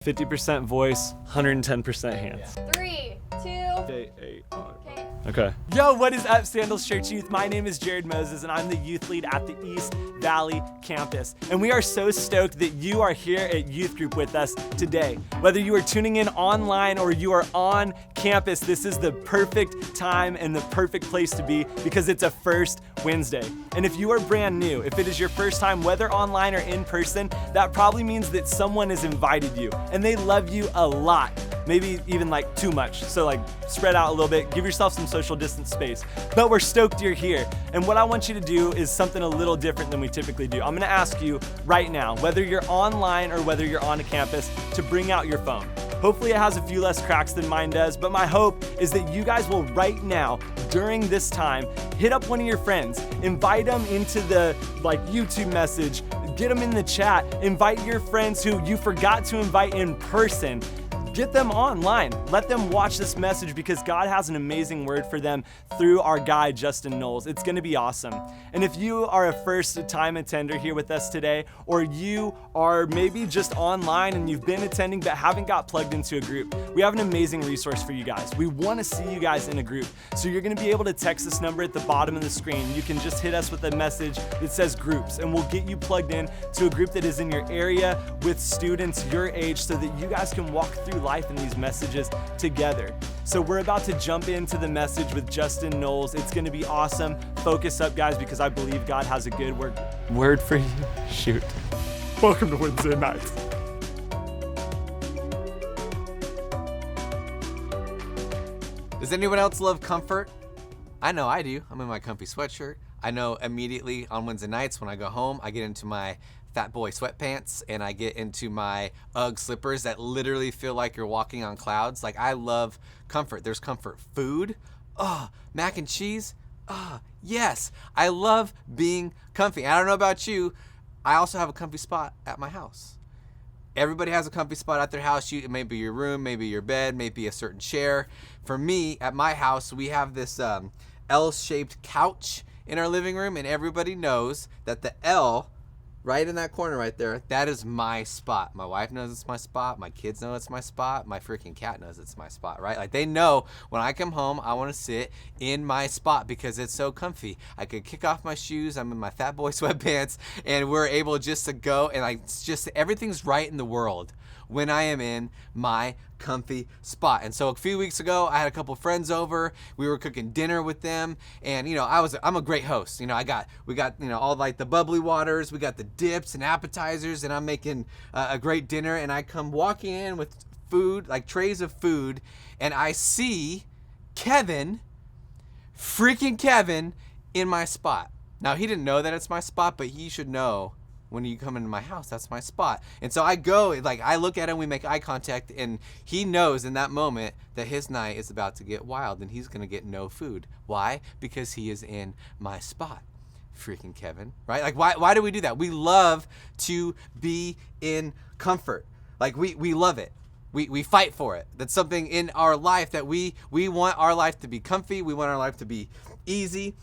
50% voice, 110% hands. 3, 2, Okay. Yo, what is up, Sandals Church Youth? My name is Jared Moses, and I'm the youth lead at the East Valley campus. And we are so stoked that you are here at youth group with us today. Whether you are tuning in online or you are on campus, this is the perfect time and the perfect place to be because it's a first Wednesday. And if you are brand new, if it is your first time, whether online or in person, that probably means that someone has invited you and they love you a lot. Maybe even like too much. So like spread out a little bit, give yourself some social distance space. But we're stoked you're here. And what I want you to do is something a little different than we typically do. I'm gonna ask you right now, whether you're online or whether you're on a campus, to bring out your phone. Hopefully it has a few less cracks than mine does, but my hope is that you guys will right now, during this time, hit up one of your friends, invite them into the YouTube message, get them in the chat, invite your friends who you forgot to invite in person. Get them online. Let them watch this message because God has an amazing word for them through our guy, Justin Knowles. It's gonna be awesome. And if you are a first time attender here with us today, or you are maybe just online and you've been attending but haven't got plugged into a group, we have an amazing resource for you guys. We wanna see you guys in a group. So you're gonna be able to text this number at the bottom of the screen. You can just hit us with a message that says groups, and we'll get you plugged in to a group that is in your area with students your age so that you guys can walk through life in these messages together. So we're about to jump into the message with Justin Knowles. It's gonna be awesome. Focus up, guys, because I believe God has a good word for you. Shoot. Welcome to Wednesday nights. Does anyone else love comfort? I know I do. I'm in my comfy sweatshirt. I know immediately on Wednesday nights when I go home, I get into my fat boy sweatpants and I get into my Ugg slippers that literally feel like you're walking on clouds. Like, I love comfort. There's comfort food. Oh, mac and cheese. Oh, yes. I love being comfy. I don't know about you. I also have a comfy spot at my house. Everybody has a comfy spot at their house. It may be your room, maybe your bed, maybe a certain chair. For me, at my house, we have this L-shaped couch in our living room, and everybody knows that the L right in that corner right there, that is my spot. My wife knows it's my spot. My kids know it's my spot. My freaking cat knows it's my spot, right? Like, they know when I come home, I want to sit in my spot because it's so comfy. I could kick off my shoes. I'm in my fat boy sweatpants, and we're able just to go, and it's just everything's right in the world when I am in my comfy spot. And so a few weeks ago, I had a couple friends over. We were cooking dinner with them, and I'm a great host. We got all like the bubbly waters, we got the dips and appetizers, and I'm making a great dinner. And I come walking in with food, like trays of food, and I see freaking Kevin, in my spot. Now, he didn't know that it's my spot, but he should know. When you come into my house, that's my spot. And so I go, I look at him, we make eye contact, and he knows in that moment that his night is about to get wild and he's gonna get no food. Why? Because he is in my spot. Freaking Kevin, right? Like, why do we do that? We love to be in comfort. Like, we love it. We fight for it. That's something in our life that we want our life to be comfy. We want our life to be easy.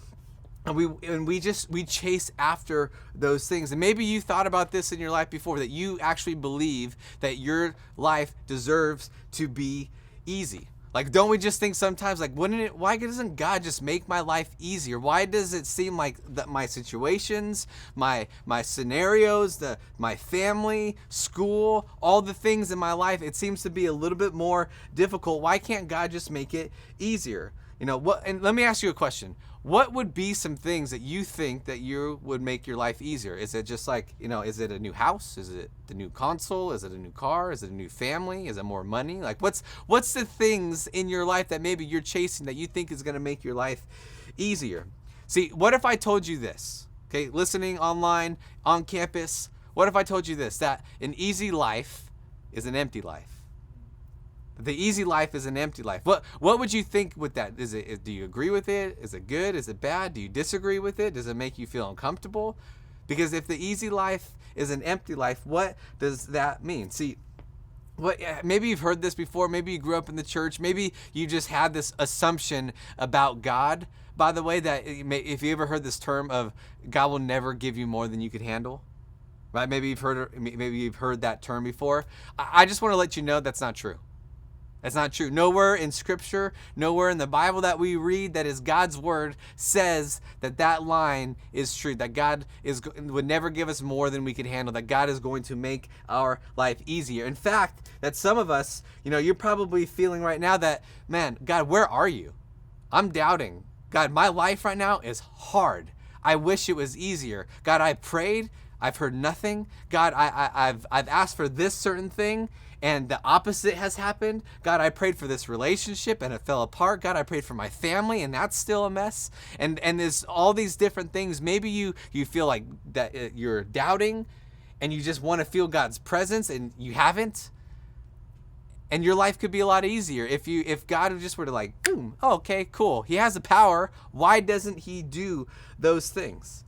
And we chase after those things. And maybe you thought about this in your life before, that you actually believe that your life deserves to be easy. Like, don't we just think sometimes, like, why doesn't God just make my life easier? Why does it seem like that my situations, my scenarios, my family, school, all the things in my life, it seems to be a little bit more difficult? Why can't God just make it easier? And let me ask you a question. What would be some things that you think that you would make your life easier? Is it just like, is it a new house? Is it the new console? Is it a new car? Is it a new family? Is it more money? Like, what's the things in your life that maybe you're chasing that you think is going to make your life easier? See, what if I told you this? Okay, listening online, on campus, what if I told you this, that an easy life is an empty life? The easy life is an empty life. What would you think with that? Do you agree with it? Is it good? Is it bad? Do you disagree with it? Does it make you feel uncomfortable? Because if the easy life is an empty life, what does that mean? See, maybe you've heard this before. Maybe you grew up in the church. Maybe you just had this assumption about God. By the way, that if you ever heard this term of God will never give you more than you could handle. right? Maybe you've heard that term before. I just want to let you know that's not true. That's not true. Nowhere in Scripture, nowhere in the Bible that we read that is God's word says that line is true, that God would never give us more than we could handle, that God is going to make our life easier. In fact, that some of us, you're probably feeling right now that, man, God, where are you? I'm doubting. God, my life right now is hard. I wish it was easier. God, I prayed. I've heard nothing. God, I've asked for this certain thing, and the opposite has happened. God, I prayed for this relationship and it fell apart. God, I prayed for my family and that's still a mess. And there's all these different things. Maybe you feel like that you're doubting and you just want to feel God's presence and you haven't. And your life could be a lot easier if God just were to like, boom, oh, okay, cool. He has the power. Why doesn't he do those things?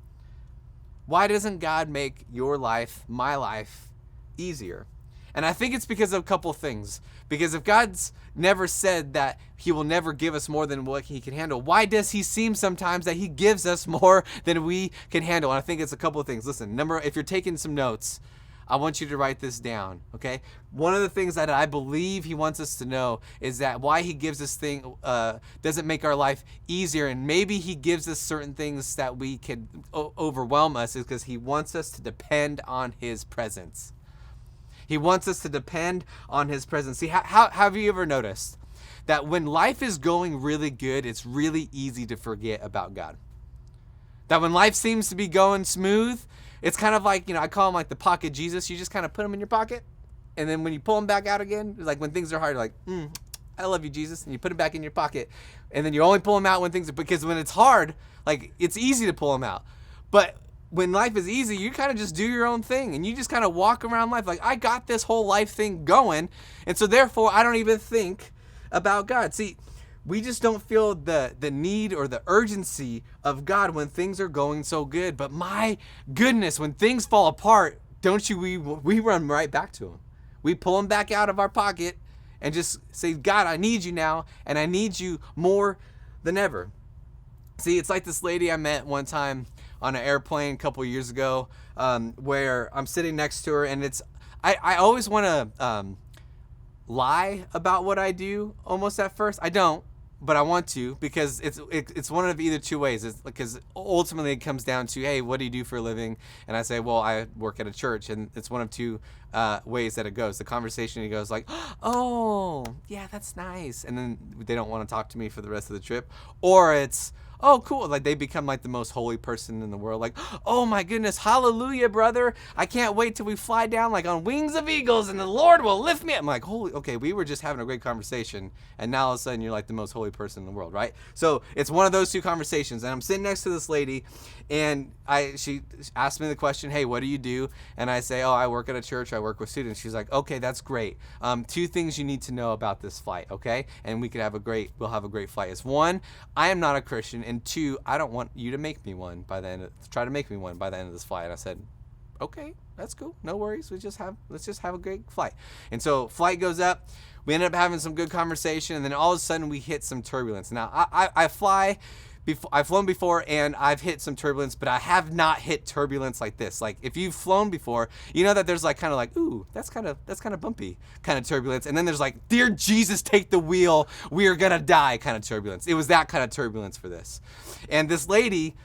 Why doesn't God make your life, my life, easier? And I think it's because of a couple things. Because if God's never said that he will never give us more than what he can handle, why does he seem sometimes that he gives us more than we can handle? And I think it's a couple of things. Listen, if you're taking some notes, I want you to write this down, okay? One of the things that I believe he wants us to know is that why he gives us doesn't make our life easier, and maybe he gives us certain things that we could overwhelm us, is because he wants us to depend on his presence. He wants us to depend on his presence. See, how have you ever noticed that when life is going really good, it's really easy to forget about God? That when life seems to be going smooth, it's kind of like, I call him like the pocket Jesus. You just kind of put him in your pocket, and then when you pull him back out again, it's like when things are hard, you're like, I love you, Jesus, and you put him back in your pocket, and then you only pull him out when things are, because when it's hard, like it's easy to pull him out. But when life is easy, you kind of just do your own thing and you just kind of walk around life like, I got this whole life thing going. And so therefore, I don't even think about God. See, we just don't feel the need or the urgency of God when things are going so good. But my goodness, when things fall apart, we run right back to him. We pull him back out of our pocket and just say, God, I need you now, and I need you more than ever. See, it's like this lady I met one time on an airplane a couple years ago, where I'm sitting next to her, and I always want to lie about what I do almost at first. I don't, but I want to, because it's one of either two ways. It's because ultimately it comes down to, hey, what do you do for a living? And I say, well, I work at a church, and it's one of two ways that it goes. The conversation goes like, oh, yeah, that's nice, and then they don't want to talk to me for the rest of the trip, or it's, oh, cool. Like they become like the most holy person in the world. Like, oh my goodness, hallelujah, brother. I can't wait till we fly down like on wings of eagles and the Lord will lift me up. I'm like, holy, okay, we were just having a great conversation, and now all of a sudden you're like the most holy person in the world, right? So it's one of those two conversations. And I'm sitting next to this lady, and she asked me the question, hey, what do you do? And I say, oh, I work at a church. I work with students. She's like, okay, that's great. Two things you need to know about this flight, okay? And we'll have a great flight. It's one, I am not a Christian. And two, I don't want you to make me one by the end. Try to make me one by the end of this flight. And I said, okay, that's cool. No worries. Let's just have a great flight. And so flight goes up. We ended up having some good conversation, and then all of a sudden we hit some turbulence. Now I've flown before, and I've hit some turbulence, but I have not hit turbulence like this. Like if you've flown before, you know that there's like kind of like, ooh, that's kind of bumpy kind of turbulence, and then there's like, dear Jesus, take the wheel, we are gonna die kind of turbulence. It was that kind of turbulence for this. And this lady,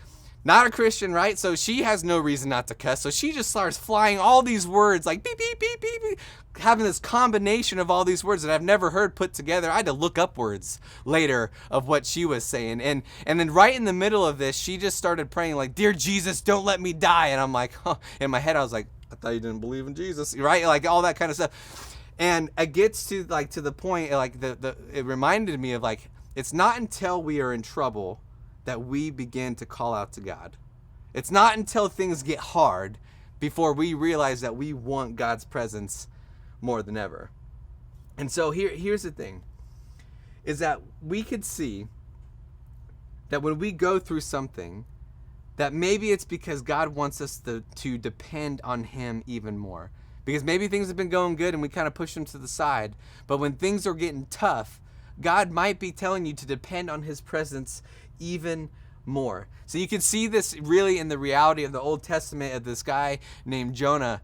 not a Christian, right? So she has no reason not to cuss. So she just starts flying all these words like beep, beep, beep, beep, beep, having this combination of all these words that I've never heard put together. I had to look up words later of what she was saying. And then right in the middle of this, she just started praying like, dear Jesus, don't let me die. And I'm like, huh. In my head, I was like, I thought you didn't believe in Jesus, right? Like all that kind of stuff. And it gets to the point, like it reminded me of like, it's not until we are in trouble that we begin to call out to God. It's not until things get hard before we realize that we want God's presence more than ever. And so here's the thing, is that we could see that when we go through something, that maybe it's because God wants us to depend on him even more. Because maybe things have been going good and we kind of push them to the side. But when things are getting tough, God might be telling you to depend on his presence even more. So you can see this really in the reality of the Old Testament of this guy named Jonah.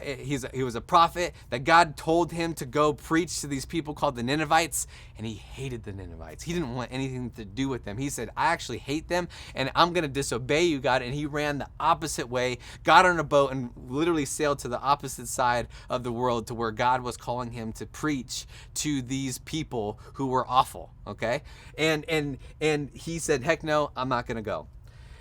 He was a prophet that God told him to go preach to these people called the Ninevites, and he hated the Ninevites. He didn't want anything to do with them. He said, I actually hate them, and I'm going to disobey you, God. And he ran the opposite way, got on a boat, and literally sailed to the opposite side of the world to where God was calling him to preach to these people who were awful, okay? And he said, heck no, I'm not going to go.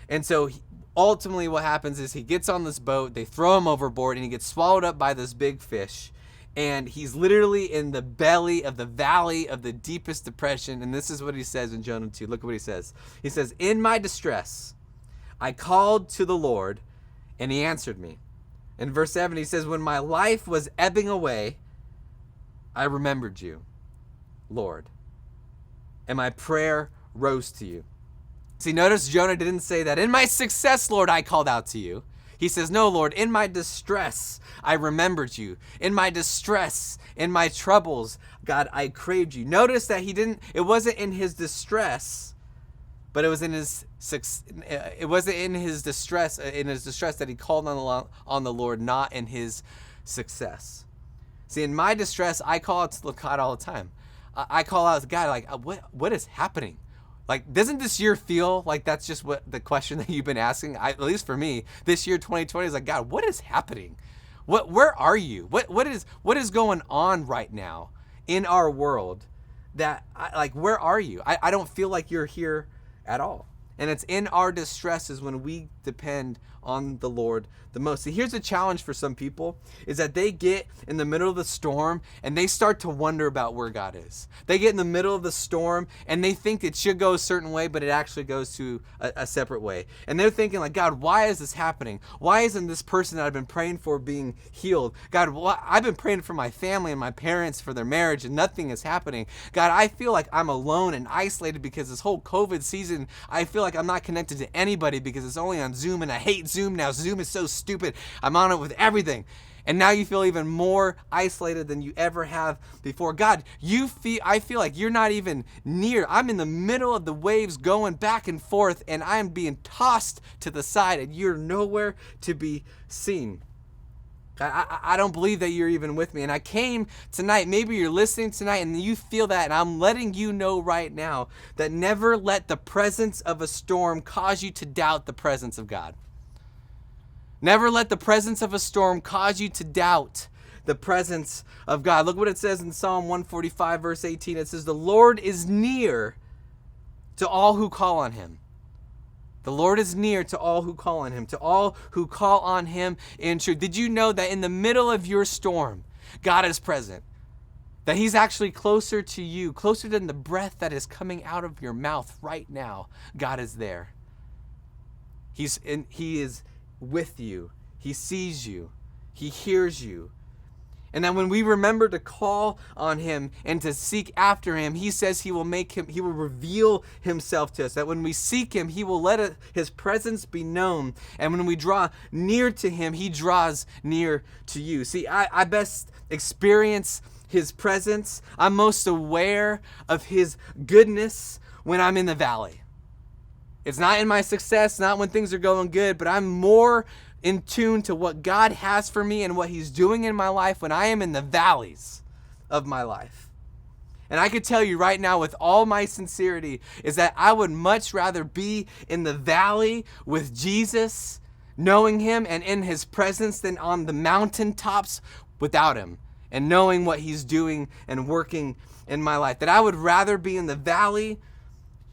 And so ultimately what happens is he gets on this boat, they throw him overboard, and he gets swallowed up by this big fish. And he's literally in the belly of the valley of the deepest depression. And this is what he says in Jonah 2. Look at what he says. He says, in my distress, I called to the Lord, and he answered me. In verse 7, he says, when my life was ebbing away, I remembered you, Lord, and my prayer rose to you. See, notice Jonah didn't say that. In my success, Lord, I called out to you. He says, no, Lord, in my distress, I remembered you. In my distress, in my troubles, God, I craved you. Notice that it wasn't in his distress, but it was in his distress that he called on the Lord, not in his success. See, in my distress, I call out to God all the time. I call out to God, like, what is happening? Like, doesn't this year feel like that's just what the question that you've been asking? At least for me, this year 2020 is like, God, what is happening? Where are you? What is going on right now in our world? Where are you? I don't feel like you're here at all. And it's in our distresses when we depend on the Lord the most. See, here's a challenge for some people, is that they get in the middle of the storm and they start to wonder about where God is. They get in the middle of the storm and they think it should go a certain way, but it actually goes to a separate way. And they're thinking like, God, why is this happening? Why isn't this person that I've been praying for being healed? God, I've been praying for my family and my parents for their marriage and nothing is happening. God, I feel like I'm alone and isolated because this whole COVID season, I feel like I'm not connected to anybody because it's only on Zoom, and I hate Zoom now. Zoom is so stupid. I'm on it with everything. And now you feel even more isolated than you ever have before. God, I feel like you're not even near. I'm in the middle of the waves going back and forth, and I'm being tossed to the side, and you're nowhere to be seen. I don't believe that you're even with me. And I came tonight, maybe you're listening tonight and you feel that, and I'm letting you know right now that never let the presence of a storm cause you to doubt the presence of God. Never let the presence of a storm cause you to doubt the presence of God. Look what it says in Psalm 145, verse 18. It says, the Lord is near to all who call on him. The Lord is near to all who call on him, to all who call on him in truth. Did you know that in the middle of your storm, God is present? That he's actually closer to you, closer than the breath that is coming out of your mouth right now. God is there. He is with you. He sees you. He hears you. And that when we remember to call on him and to seek after him, he says he will reveal himself to us. That when we seek him, he will let his presence be known. And when we draw near to him, he draws near to you. See, I best experience his presence. I'm most aware of his goodness when I'm in the valley. It's not in my success, not when things are going good, but I'm more in tune to what God has for me and what he's doing in my life when I am in the valleys of my life. And I could tell you right now with all my sincerity is that I would much rather be in the valley with Jesus, knowing him and in his presence, than on the mountaintops without him and knowing what he's doing and working in my life. That I would rather be in the valley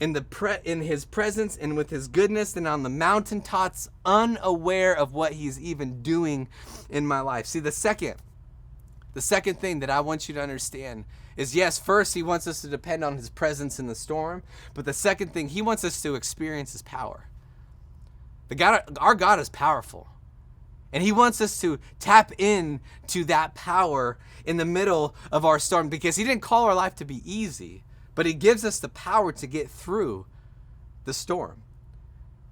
in his presence and with his goodness than on the mountaintops, unaware of what he's even doing in my life. See, the second thing that I want you to understand is, yes, first he wants us to depend on his presence in the storm, but the second thing, he wants us to experience his power. Our God is powerful. And he wants us to tap into that power in the middle of our storm, because he didn't call our life to be easy, but he gives us the power to get through the storm.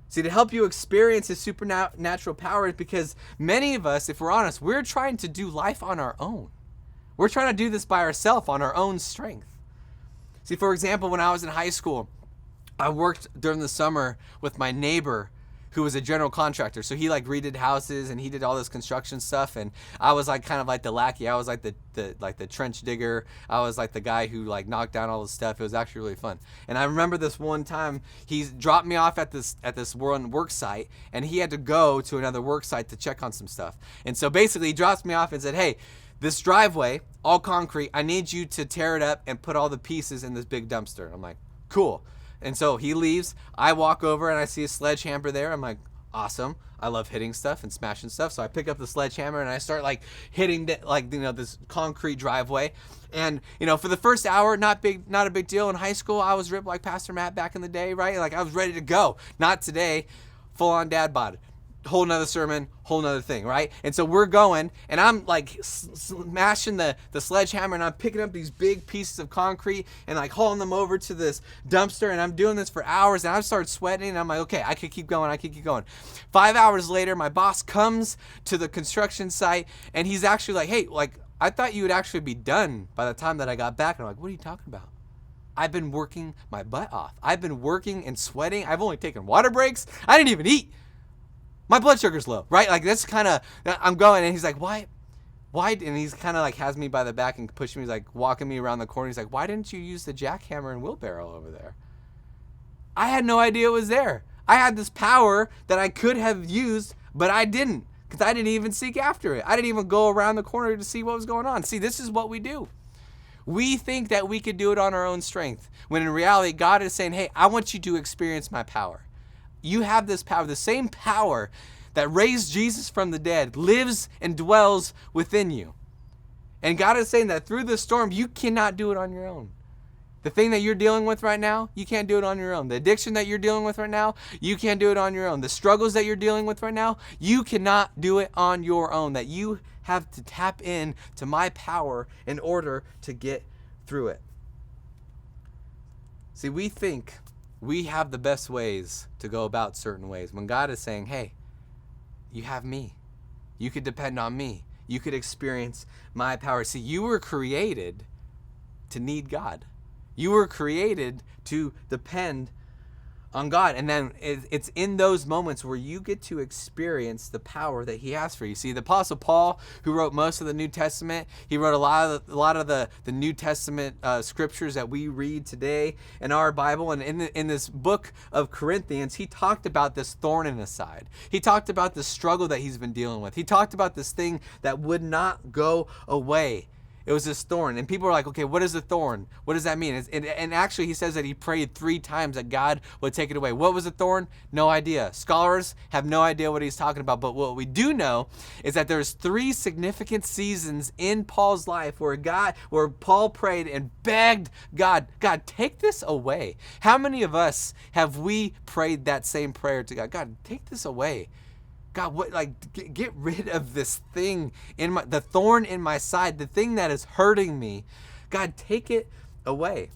See, to help you experience his supernatural power is because many of us, if we're honest, we're trying to do life on our own. We're trying to do this by ourselves on our own strength. See, for example, when I was in high school, I worked during the summer with my neighbor who was a general contractor. So he like redid houses and he did all this construction stuff. And I was like kind of like the lackey. I was like the trench digger. I was like the guy who like knocked down all the stuff. It was actually really fun. And I remember this one time he dropped me off at this one work site, and he had to go to another work site to check on some stuff. And so basically he drops me off and said, hey, this driveway, all concrete, I need you to tear it up and put all the pieces in this big dumpster. I'm like, cool. And so he leaves. I walk over and I see a sledgehammer there. I'm like, awesome. I love hitting stuff and smashing stuff. So I pick up the sledgehammer and I start like hitting this concrete driveway. And for the first hour, not a big deal. In high school, I was ripped like Pastor Matt back in the day, right? Like I was ready to go. Not today. Full on dad bod. Whole nother sermon, whole nother thing, right? And so we're going, and I'm like smashing the sledgehammer, and I'm picking up these big pieces of concrete and like hauling them over to this dumpster, and I'm doing this for hours, and I start sweating, and I'm like, okay, I could keep going. 5 hours later, my boss comes to the construction site, and he's actually like, hey, like, I thought you would actually be done by the time that I got back. And I'm like, what are you talking about? I've been working my butt off. I've been working and sweating. I've only taken water breaks. I didn't even eat. My blood sugar's low, right? Like that's kind of, I'm going, and he's like, why? And he's kind of like has me by the back and pushing me, like walking me around the corner. He's like, why didn't you use the jackhammer and wheelbarrow over there? I had no idea it was there. I had this power that I could have used, but I didn't, because I didn't even seek after it. I didn't even go around the corner to see what was going on. See, this is what we do. We think that we could do it on our own strength, when in reality, God is saying, hey, I want you to experience my power. You have this power. The same power that raised Jesus from the dead lives and dwells within you. And God is saying that through this storm, you cannot do it on your own. The thing that you're dealing with right now, you can't do it on your own. The addiction that you're dealing with right now, you can't do it on your own. The struggles that you're dealing with right now, you cannot do it on your own. That you have to tap in to my power in order to get through it. See, we think we have the best ways to go about certain ways, when God is saying, hey, you have me. You could depend on me. You could experience my power. See, you were created to need God. You were created to depend on God. And then it's in those moments where you get to experience the power that he has for you. See, the Apostle Paul, who wrote most of the New Testament, he wrote a lot of the New Testament scriptures that we read today in our Bible. And in this book of Corinthians, he talked about this thorn in his side. He talked about the struggle that he's been dealing with. He talked about this thing that would not go away. It was this thorn. And people are like, okay, what is a thorn? What does that mean? And actually, he says that he prayed 3 times that God would take it away. What was a thorn? No idea. Scholars have no idea what he's talking about. But what we do know is that there's 3 significant seasons in Paul's life where Paul prayed and begged God, take this away. How many of us have we prayed that same prayer to God? God, take this away. God, get rid of this thing the thorn in my side, the thing that is hurting me. God, take it away.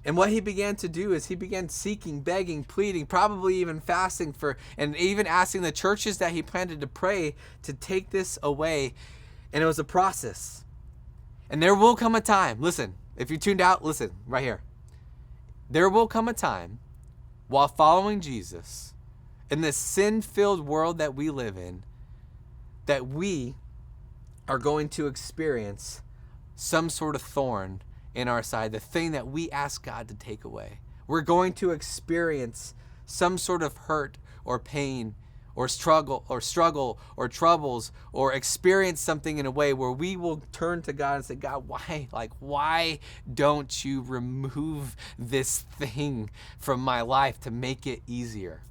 And what he began to do is he began seeking, begging, pleading, probably even fasting and even asking the churches that he planted to pray to take this away. And it was a process. And there will come a time, listen, if you tuned out, listen right here. There will come a time while following Jesus, in this sin-filled world that we live in, that we are going to experience some sort of thorn in our side, the thing that we ask God to take away. We're going to experience some sort of hurt or pain or struggle or troubles, or experience something in a way where we will turn to God and say, God, why don't you remove this thing from my life to make it easier?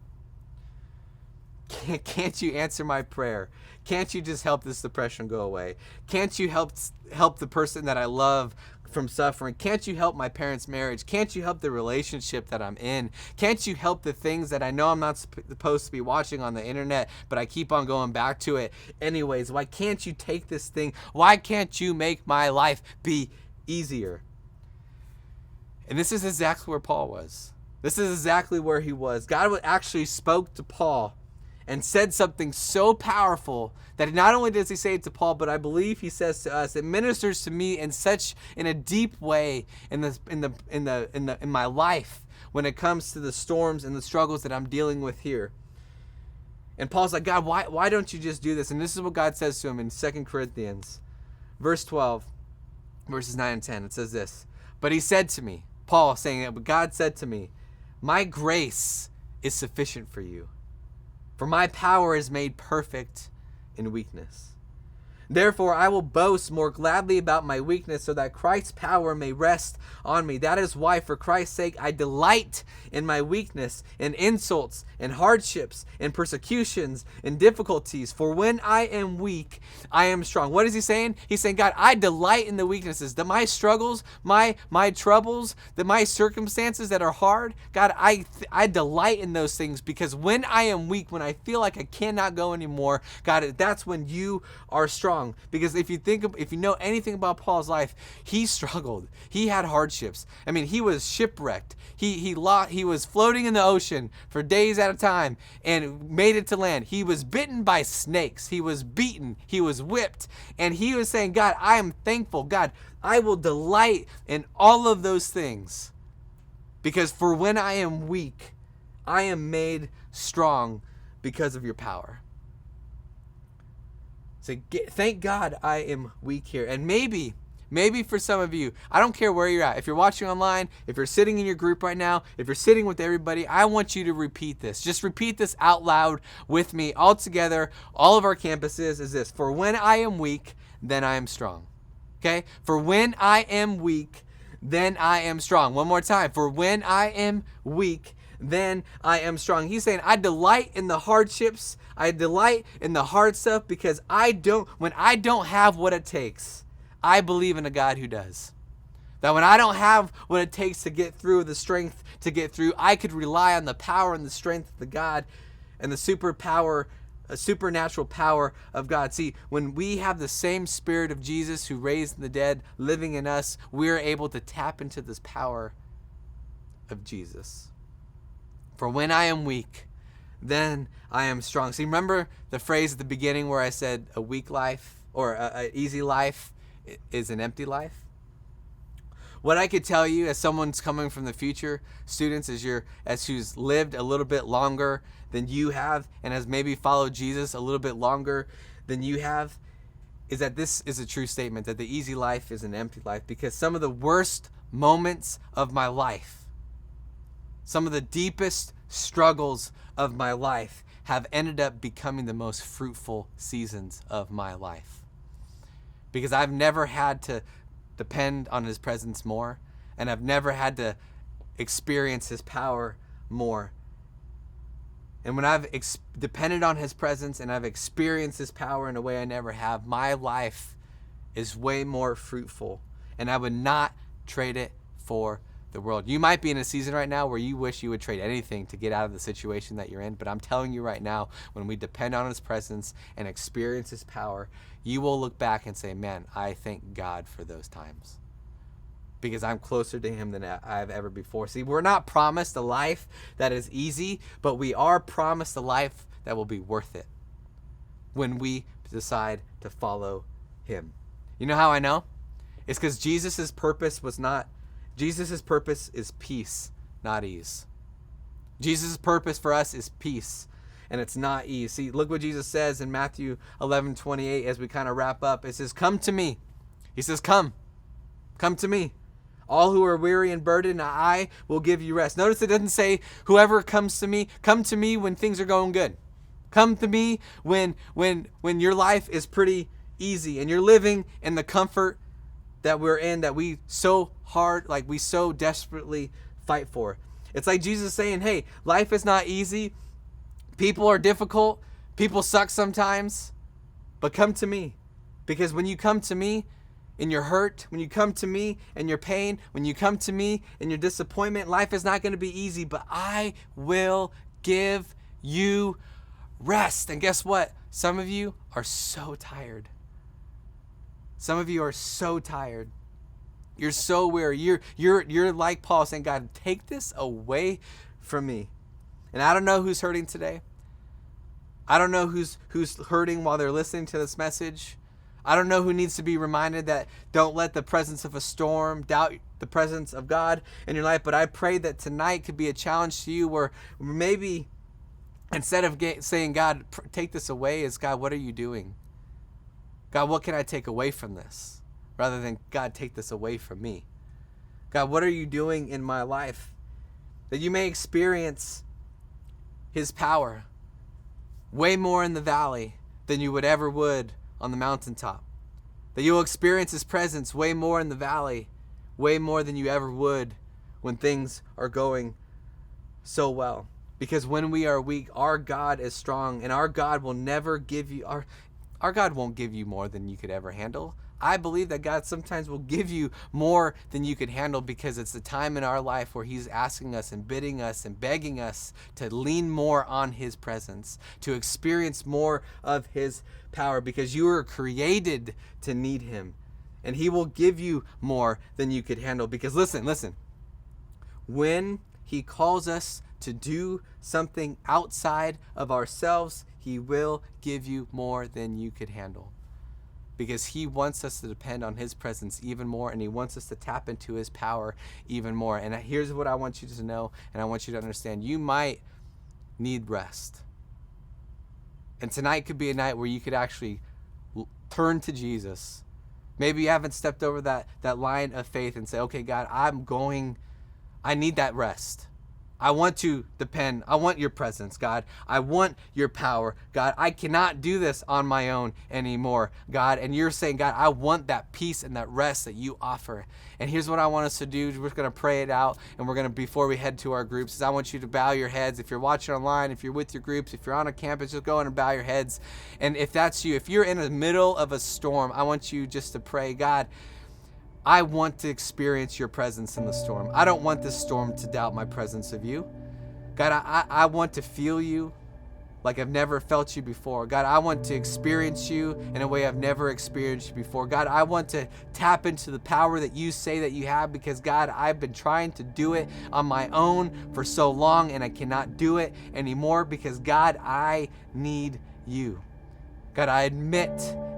Can't you answer my prayer? Can't you just help this depression go away? Can't you help the person that I love from suffering? Can't you help my parents' marriage? Can't you help the relationship that I'm in? Can't you help the things that I know I'm not supposed to be watching on the internet, but I keep on going back to it anyways? Why can't you take this thing? Why can't you make my life be easier? And this is exactly where Paul was. This is exactly where he was. God actually spoke to Paul and said something so powerful that not only does he say it to Paul, but I believe he says to us, it ministers to me in a deep way in my life when it comes to the storms and the struggles that I'm dealing with here. And Paul's like, God, why don't you just do this? And this is what God says to him in 2 Corinthians, verse 12, verses 9 and 10. It says this, but he said to me, Paul saying it, but God said to me, my grace is sufficient for you, for my power is made perfect in weakness. Therefore, I will boast more gladly about my weakness so that Christ's power may rest on me. That is why, for Christ's sake, I delight in my weakness, in insults, in hardships, in persecutions, in difficulties. For when I am weak, I am strong. What is he saying? He's saying, God, I delight in the weaknesses, that my struggles, my troubles, that my circumstances that are hard. God, I delight in those things, because when I am weak, when I feel like I cannot go anymore, God, that's when you are strong. Because if you know anything about Paul's life, he struggled. He had hardships. I mean, he was shipwrecked. He was floating in the ocean for days at a time and made it to land. He was bitten by snakes. He was beaten. He was whipped. And he was saying, God, I am thankful. God, I will delight in all of those things. Because for when I am weak, I am made strong because of your power. So thank God I am weak here. And maybe for some of you, I don't care where you're at. If you're watching online, if you're sitting in your group right now, if you're sitting with everybody, I want you to repeat this. Just repeat this out loud with me all together. All of our campuses is this. For when I am weak, then I am strong. Okay? For when I am weak, then I am strong. One more time. For when I am weak, then I am strong. He's saying, I delight in the hardships. I delight in the hard stuff because when I don't have what it takes, I believe in a God who does. That when I don't have what it takes to get through, the strength to get through, I could rely on the power and the strength of the God and the supernatural power of God. See, when we have the same Spirit of Jesus who raised the dead living in us, we're able to tap into this power of Jesus. For when I am weak, then I am strong. See, remember the phrase at the beginning where I said a weak life or an easy life is an empty life? What I could tell you as someone's coming from the future, students, as who's lived a little bit longer than you have and has maybe followed Jesus a little bit longer than you have, is that this is a true statement, that the easy life is an empty life, because some of the worst moments of my life, some of the deepest struggles of my life have ended up becoming the most fruitful seasons of my life. Because I've never had to depend on his presence more, and I've never had to experience his power more. And when I've depended on his presence and I've experienced his power in a way I never have, my life is way more fruitful, and I would not trade it for the world. You might be in a season right now where you wish you would trade anything to get out of the situation that you're in, but I'm telling you right now, when we depend on his presence and experience his power, you will look back and say, man, I thank God for those times, because I'm closer to him than I've ever before. See, we're not promised a life that is easy, but we are promised a life that will be worth it when we decide to follow him. You know how I know? It's because Jesus' purpose is peace, not ease. Jesus' purpose for us is peace, and it's not ease. See, look what Jesus says in Matthew 11:28 as we kind of wrap up. It says, come to me. He says, come to me. All who are weary and burdened, I will give you rest. Notice it doesn't say, whoever comes to me, come to me when things are going good. Come to me when your life is pretty easy and you're living in the comfort that we're in, that we so desperately fight for. It's like Jesus saying, hey, life is not easy. People are difficult. People suck sometimes. But come to me. Because when you come to me in your hurt, when you come to me in your pain, when you come to me in your disappointment, life is not going to be easy, but I will give you rest. And guess what? Some of you are so tired. Some of you are so tired. You're so weary. You're like Paul saying, God, take this away from me. And I don't know who's hurting today. I don't know who's hurting while they're listening to this message. I don't know who needs to be reminded that don't let the presence of a storm doubt the presence of God in your life. But I pray that tonight could be a challenge to you where maybe instead of saying, God, take this away, is God, what are you doing? God, what can I take away from this? Rather than, God, take this away from me. God, what are you doing in my life? That you may experience his power way more in the valley than you would on the mountaintop. That you will experience his presence way more in the valley, way more than you ever would when things are going so well. Because when we are weak, our God is strong, and our God will never give you, our God won't give you more than you could ever handle. I believe that God sometimes will give you more than you could handle because it's the time in our life where he's asking us and bidding us and begging us to lean more on his presence, to experience more of his power, because you were created to need him, and he will give you more than you could handle. Because listen, when he calls us to do something outside of ourselves, he will give you more than you could handle. Because he wants us to depend on his presence even more, and he wants us to tap into his power even more. And here's what I want you to know, and I want you to understand. You might need rest. And tonight could be a night where you could actually turn to Jesus. Maybe you haven't stepped over that line of faith and say, okay, God, I need that rest. I want to depend. I want your presence, God. I want your power, God. I cannot do this on my own anymore, God. And you're saying, God, I want that peace and that rest that you offer. And here's what I want us to do. We're going to pray it out, and we're going to, before we head to our groups, is I want you to bow your heads. If you're watching online, if you're with your groups, if you're on a campus, just go in and bow your heads. And if that's you, if you're in the middle of a storm, I want you just to pray, God, I want to experience your presence in the storm. I don't want this storm to doubt my presence of you. God, I want to feel you like I've never felt you before. God, I want to experience you in a way I've never experienced you before. God, I want to tap into the power that you say that you have, because God, I've been trying to do it on my own for so long, and I cannot do it anymore because, God, I need you. God, I admit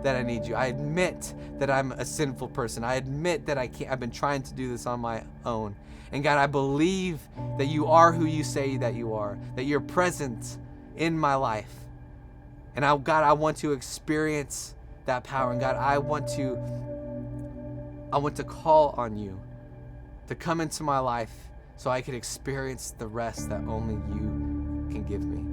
that I need you. I admit that I'm a sinful person. I admit that I've been trying to do this on my own. And God, I believe that you are who you say that you are, that you're present in my life. And God, I want to experience that power. And God, I want to call on you to come into my life so I can experience the rest that only you can give me.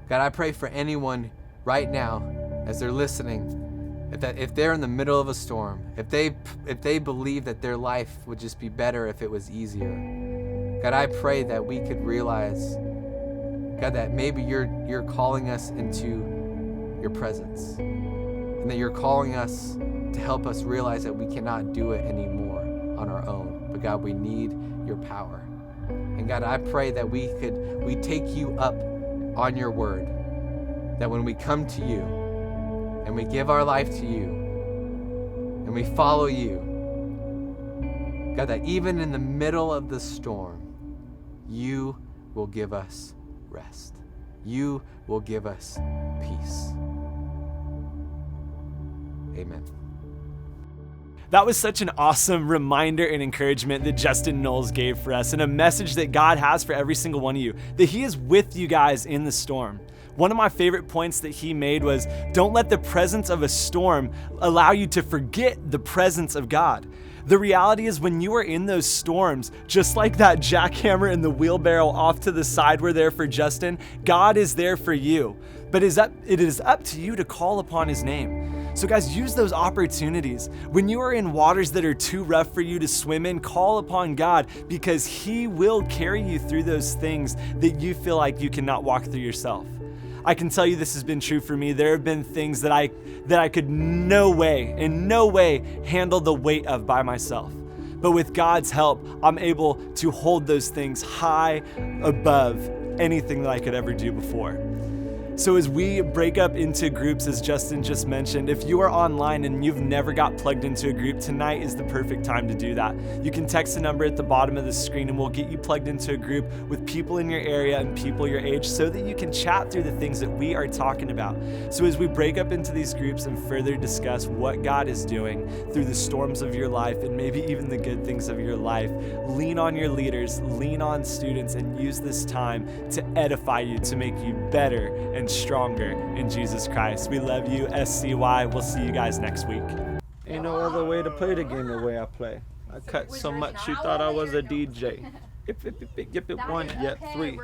God, I pray for anyone right now as they're listening, if they're in the middle of a storm, if they believe that their life would just be better if it was easier. God, I pray that we could realize, God, that maybe you're calling us into your presence, and that you're calling us to help us realize that we cannot do it anymore on our own. But God, we need your power. And God, I pray that we take you up on your word, that when we come to you and we give our life to you and we follow you, God, that even in the middle of the storm, you will give us rest. You will give us peace. Amen. That was such an awesome reminder and encouragement that Justin Knowles gave for us, and a message that God has for every single one of you, that he is with you guys in the storm. One of my favorite points that he made was, don't let the presence of a storm allow you to forget the presence of God. The reality is, when you are in those storms, just like that jackhammer and the wheelbarrow off to the side were there for Justin, God is there for you. But it is up to you to call upon his name. So guys, use those opportunities. When you are in waters that are too rough for you to swim in, call upon God, because he will carry you through those things that you feel like you cannot walk through yourself. I can tell you this has been true for me. There have been things that I could in no way handle the weight of by myself. But with God's help, I'm able to hold those things high above anything that I could ever do before. So as we break up into groups, as Justin just mentioned, if you are online and you've never got plugged into a group, tonight is the perfect time to do that. You can text the number at the bottom of the screen and we'll get you plugged into a group with people in your area and people your age so that you can chat through the things that we are talking about. So as we break up into these groups and further discuss what God is doing through the storms of your life and maybe even the good things of your life, lean on your leaders, lean on students, and use this time to edify you, to make you better and stronger in Jesus Christ. We love you, SCY. We'll see you guys next week. Ain't no other way to play the game the way I play. I cut so much she thought I was a DJ. If it one, yet three.